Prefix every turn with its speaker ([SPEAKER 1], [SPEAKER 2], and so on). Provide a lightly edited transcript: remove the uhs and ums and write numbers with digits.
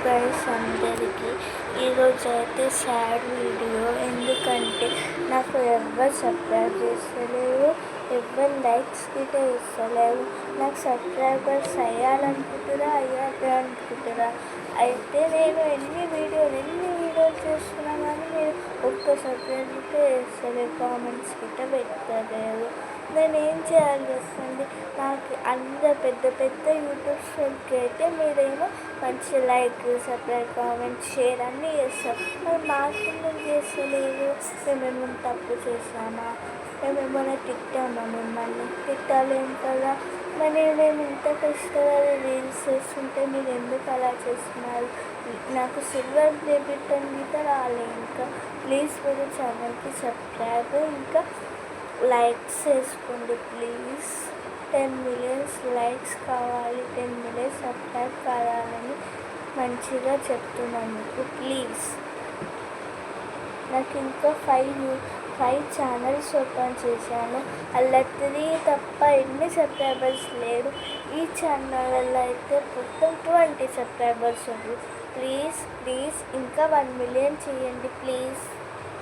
[SPEAKER 1] Guys అందరికీ ఈరోజు అయితే సాడ్ వీడియో. ఎందుకంటే నాకు ఎవరు సబ్స్క్రైబ్ చేస్తలేరు, ఎవరు లైక్స్ గిట్ట ఇస్తలేరు. నాకు సబ్స్క్రైబర్స్ అయ్యాలనుకుంటురా అనుకుంటురా. అయితే నేను ఎన్ని వీడియోలు చేస్తున్నా కానీ మీరు ఒక్క సబ్స్క్రైబ్ గిట్ట చేస్తలేరు, కామెంట్స్ గిట్ట పెట్టలేరు. నేను ఏం చేయాలి చెప్పండి? నాకు అంత పెద్ద యూట్యూబ్స్కి అయితే మీరేమో మంచి లైక్, సబ్స్క్రైబ్, కామెంట్, షేర్ అన్నీ చేస్తారు. మరి మాకెందుకు చేస్తలేరు? మేమేమైనా తప్పు చేసామా? మేమేమైనా తిట్టామా? మిమ్మల్ని తిట్టాలేం కదా. మరి మేము ఇంత కష్టపడి రీల్స్ చేస్తుంటే మీరు ఎందుకు అలా చేస్తున్నారు? నాకు సిల్వర్ ప్లే బటన్ గిట్ట రాలే. ఇంకా ప్లీజ్ మీరు ఛానల్కి సబ్స్క్రైబ్, ఇంకా లైక్స్ చేసుకోండి ప్లీజ్. 10 million లైక్స్ కావాలి, 10 million సబ్స్క్రైబ్ కావాలని మంచిగా చెప్తున్నాను మీకు. ప్లీజ్ నాకు ఇంకా 5 ఛానల్స్ ఓపెన్ చేశాను. అలా 3 తప్ప ఎన్ని సబ్స్క్రైబర్స్ లేరు. ఈ ఛానల్లో అయితే మొత్తం 20 సబ్స్క్రైబర్స్ ఉంది. ప్లీజ్ ఇంకా 1 million చేయండి ప్లీజ్.